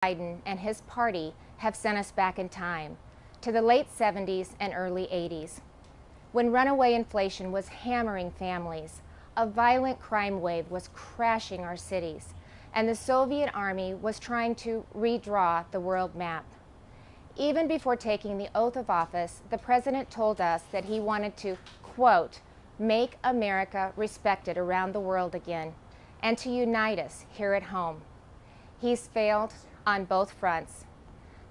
Biden and his party have sent us back in time to the late 70s and early 80s, when runaway inflation was hammering families, a violent crime wave was crashing our cities, and the Soviet Army was trying to redraw the world map. Even before taking the oath of office, the president told us that he wanted to, quote, make America respected around the world again, and to unite us here at home. He's failed on both fronts.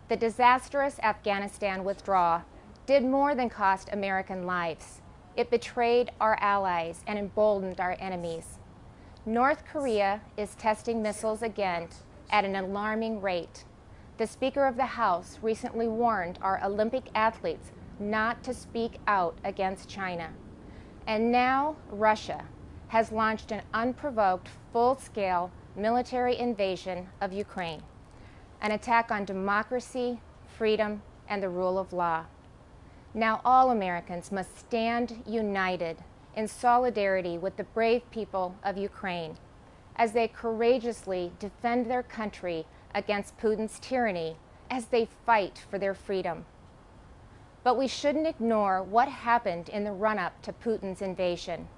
The disastrous Afghanistan withdrawal did more than cost American lives. It betrayed our allies and emboldened our enemies. North Korea is testing missiles again at an alarming rate. The Speaker of the House recently warned our Olympic athletes not to speak out against China. And now Russia has launched an unprovoked, full-scale military invasion of Ukraine, an attack on democracy, freedom, and the rule of law. Now all Americans must stand united in solidarity with the brave people of Ukraine as they courageously defend their country against Putin's tyranny as they fight for their freedom. But we shouldn't ignore what happened in the run-up to Putin's invasion,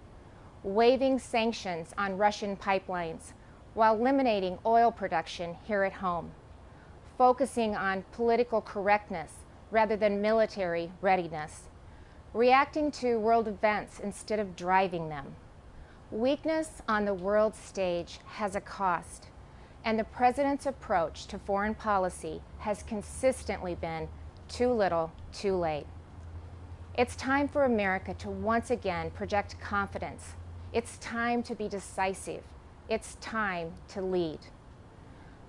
waiving sanctions on Russian pipelines while eliminating oil production here at home, focusing on political correctness rather than military readiness, reacting to world events instead of driving them. Weakness on the world stage has a cost, and the president's approach to foreign policy has consistently been too little, too late. It's time for America to once again project confidence. It's time to be decisive. It's time to lead.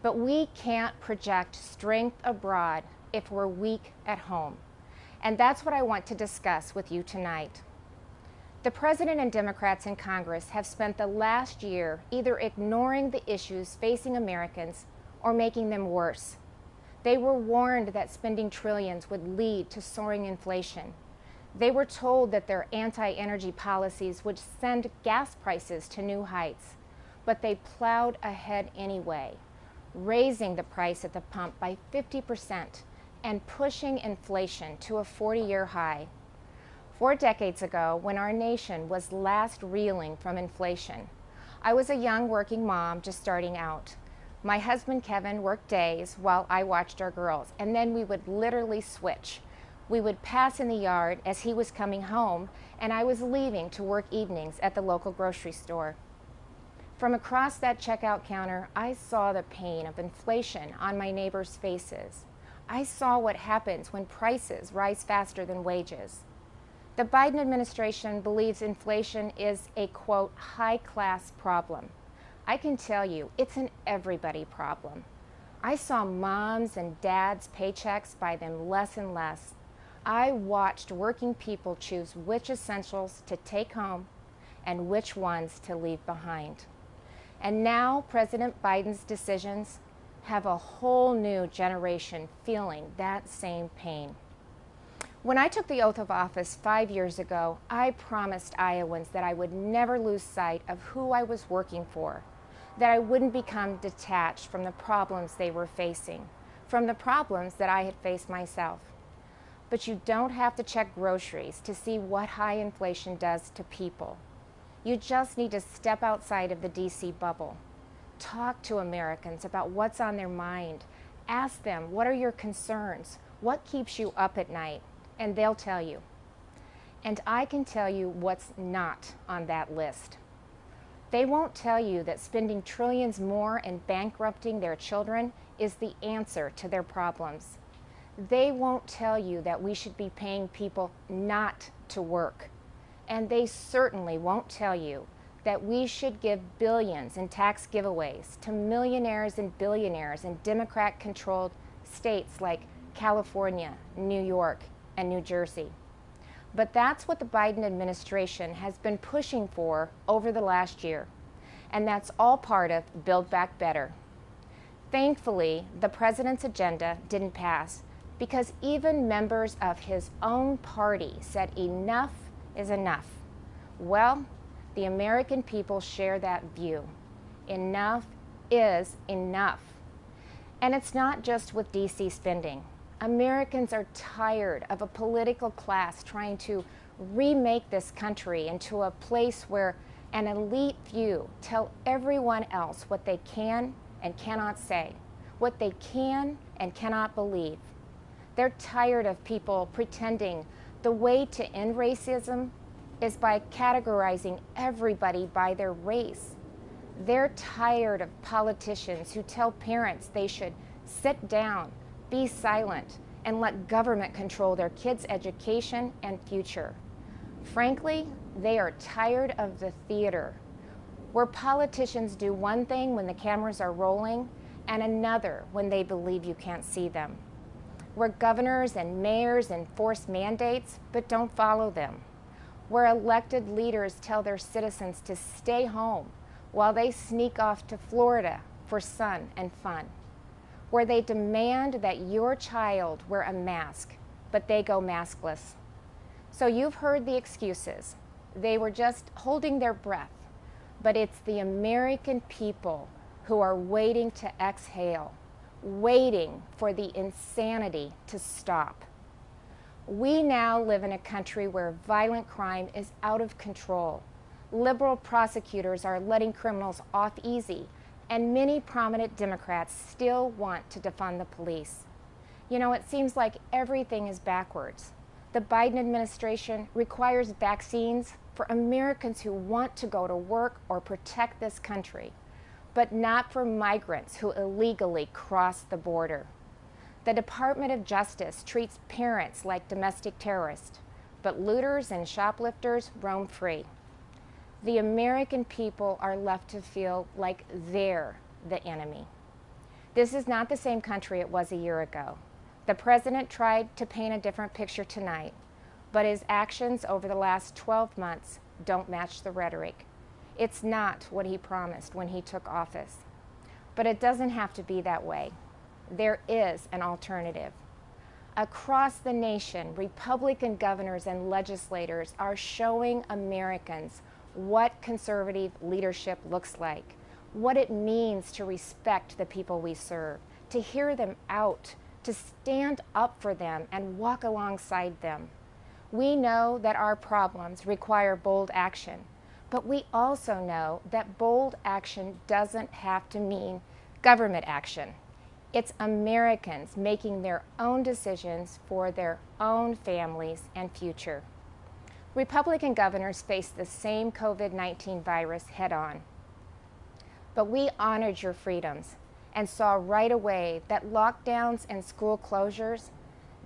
But we can't project strength abroad if we're weak at home. And that's what I want to discuss with you tonight. The President and Democrats in Congress have spent the last year either ignoring the issues facing Americans or making them worse. They were warned that spending trillions would lead to soaring inflation. They were told that their anti-energy policies would send gas prices to new heights. But they plowed ahead anyway, raising the price at the pump by 50% and pushing inflation to a 40-year high. 4 decades ago, when our nation was last reeling from inflation, I was a young working mom just starting out. My husband Kevin worked days while I watched our girls, and then we would literally switch. We would pass in the yard as he was coming home, and I was leaving to work evenings at the local grocery store. From across that checkout counter, I saw the pain of inflation on my neighbors' faces. I saw what happens when prices rise faster than wages. The Biden administration believes inflation is a, quote, high-class problem. I can tell you, it's an everybody problem. I saw moms and dads' paychecks buy them less and less. I watched working people choose which essentials to take home and which ones to leave behind. And now President Biden's decisions have a whole new generation feeling that same pain. When I took the oath of office 5 years ago, I promised Iowans that I would never lose sight of who I was working for, that I wouldn't become detached from the problems they were facing, from the problems that I had faced myself. But you don't have to check groceries to see what high inflation does to people. You just need to step outside of the DC bubble. Talk to Americans about what's on their mind. Ask them, what are your concerns? What keeps you up at night? And they'll tell you. And I can tell you what's not on that list. They won't tell you that spending trillions more and bankrupting their children is the answer to their problems. They won't tell you that we should be paying people not to work. And they certainly won't tell you that we should give billions in tax giveaways to millionaires and billionaires in Democrat-controlled states like California, New York, and New Jersey. But that's what the Biden administration has been pushing for over the last year. And that's all part of Build Back Better. Thankfully, the president's agenda didn't pass because even members of his own party said enough is enough. Well, the American people share that view. Enough is enough. And it's not just with DC spending. Americans are tired of a political class trying to remake this country into a place where an elite few tell everyone else what they can and cannot say, what they can and cannot believe. They're tired of people pretending the way to end racism is by categorizing everybody by their race. They're tired of politicians who tell parents they should sit down, be silent, and let government control their kids' education and future. Frankly, they are tired of the theater, where politicians do one thing when the cameras are rolling and another when they believe you can't see them, where governors and mayors enforce mandates but don't follow them, where elected leaders tell their citizens to stay home while they sneak off to Florida for sun and fun, where they demand that your child wear a mask, but they go maskless. So you've heard the excuses. They were just holding their breath, but it's the American people who are waiting to exhale, waiting for the insanity to stop. We now live in a country where violent crime is out of control. Liberal prosecutors are letting criminals off easy, and many prominent Democrats still want to defund the police. You know, it seems like everything is backwards. The Biden administration requires vaccines for Americans who want to go to work or protect this country, but not for migrants who illegally cross the border. The Department of Justice treats parents like domestic terrorists, but looters and shoplifters roam free. The American people are left to feel like they're the enemy. This is not the same country it was a year ago. The president tried to paint a different picture tonight, but his actions over the last 12 months don't match the rhetoric. It's not what he promised when he took office. But it doesn't have to be that way. There is an alternative. Across the nation, Republican governors and legislators are showing Americans what conservative leadership looks like, what it means to respect the people we serve, to hear them out, to stand up for them and walk alongside them. We know that our problems require bold action, but we also know that bold action doesn't have to mean government action. It's Americans making their own decisions for their own families and future. Republican governors face the same COVID-19 virus head-on. But we honored your freedoms and saw right away that lockdowns and school closures,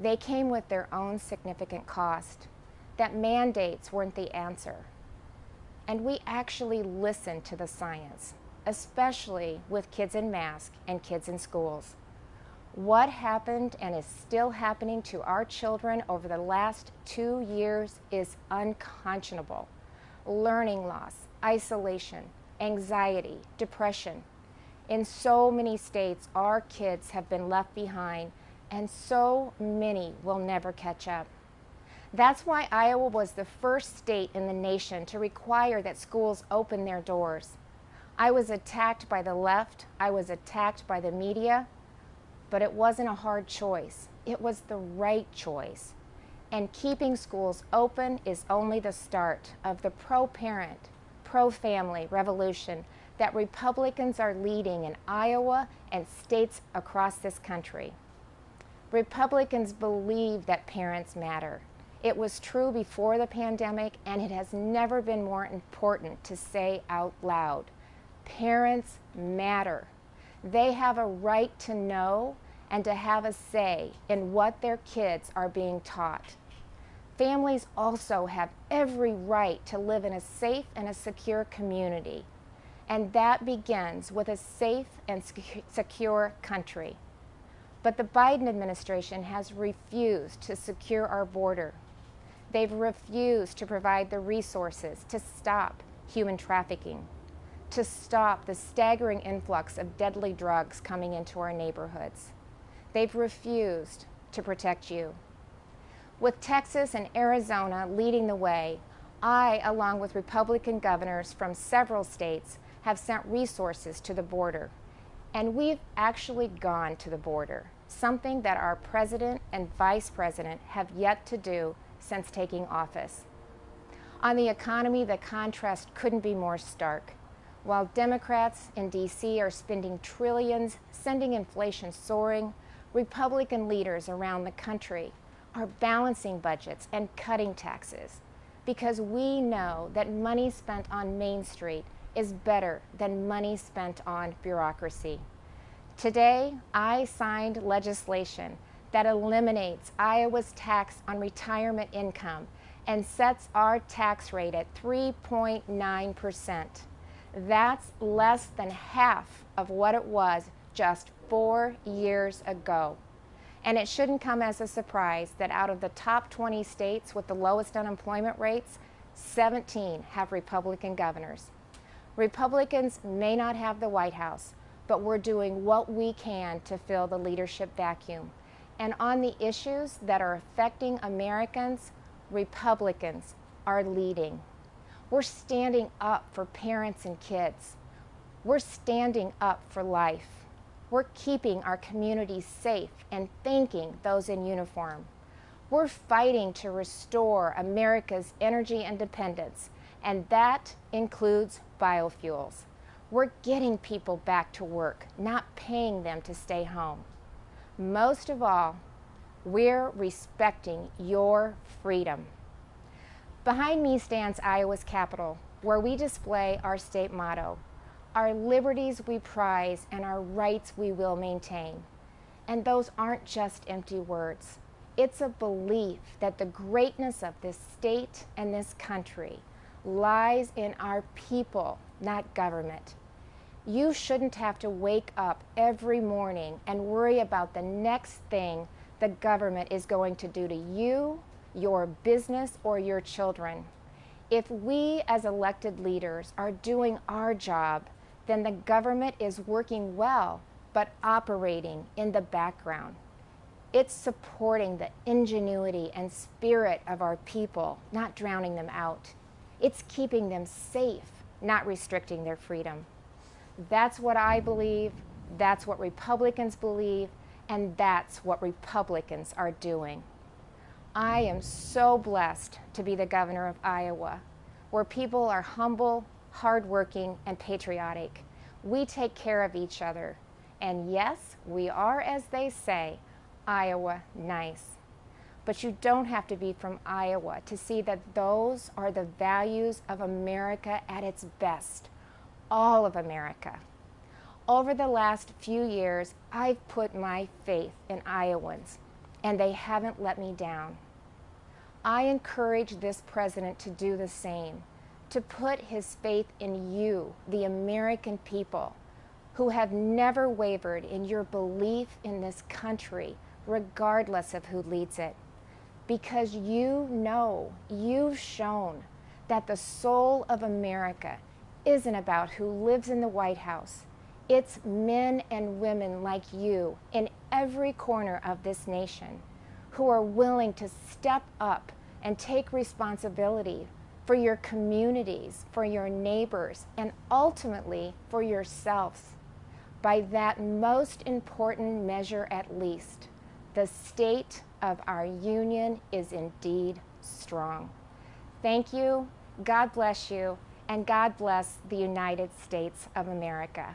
they came with their own significant cost, that mandates weren't the answer. And we actually listened to the science, especially with kids in masks and kids in schools. What happened and is still happening to our children over the last 2 years is unconscionable. Learning loss, isolation, anxiety, depression. In so many states, our kids have been left behind, and so many will never catch up. That's why Iowa was the first state in the nation to require that schools open their doors. I was attacked by the left, I was attacked by the media, but it wasn't a hard choice. It was the right choice. And keeping schools open is only the start of the pro-parent, pro-family revolution that Republicans are leading in Iowa and states across this country. Republicans believe that parents matter. It was true before the pandemic, and it has never been more important to say out loud. Parents matter. They have a right to know and to have a say in what their kids are being taught. Families also have every right to live in a safe and a secure community, and that begins with a safe and secure country. But the Biden administration has refused to secure our border. They've refused to provide the resources to stop human trafficking, to stop the staggering influx of deadly drugs coming into our neighborhoods. They've refused to protect you. With Texas and Arizona leading the way, I, along with Republican governors from several states, have sent resources to the border. And we've actually gone to the border, something that our president and vice president have yet to do since taking office. On the economy, the contrast couldn't be more stark. While Democrats in D.C. are spending trillions, sending inflation soaring, Republican leaders around the country are balancing budgets and cutting taxes, because we know that money spent on Main Street is better than money spent on bureaucracy. Today, I signed legislation that eliminates Iowa's tax on retirement income and sets our tax rate at 3.9%. That's less than half of what it was just 4 years ago. And it shouldn't come as a surprise that out of the top 20 states with the lowest unemployment rates, 17 have Republican governors. Republicans may not have the White House, but we're doing what we can to fill the leadership vacuum. And on the issues that are affecting Americans, Republicans are leading. We're standing up for parents and kids. We're standing up for life. We're keeping our communities safe and thanking those in uniform. We're fighting to restore America's energy independence, and that includes biofuels. We're getting people back to work, not paying them to stay home. Most of all, we're respecting your freedom. Behind me stands Iowa's Capitol, where we display our state motto, our liberties we prize and our rights we will maintain. And those aren't just empty words. It's a belief that the greatness of this state and this country lies in our people, not government. You shouldn't have to wake up every morning and worry about the next thing the government is going to do to you, your business, or your children. If we as elected leaders are doing our job, then the government is working well, but operating in the background. It's supporting the ingenuity and spirit of our people, not drowning them out. It's keeping them safe, not restricting their freedom. That's what I believe, that's what Republicans believe, and that's what Republicans are doing. I am so blessed to be the governor of Iowa, where people are humble, hardworking, and patriotic. We take care of each other. And yes, we are, as they say, Iowa nice. But you don't have to be from Iowa to see that those are the values of America at its best. All of America. Over the last few years, I've put my faith in Iowans, and they haven't let me down. I encourage this president to do the same, to put his faith in you, the American people, who have never wavered in your belief in this country, regardless of who leads it. Because you know, you've shown that the soul of America isn't about who lives in the White House. It's men and women like you in every corner of this nation who are willing to step up and take responsibility for your communities, for your neighbors, and ultimately for yourselves. By that most important measure at least, the state of our union is indeed strong. Thank you, God bless you, and God bless the United States of America.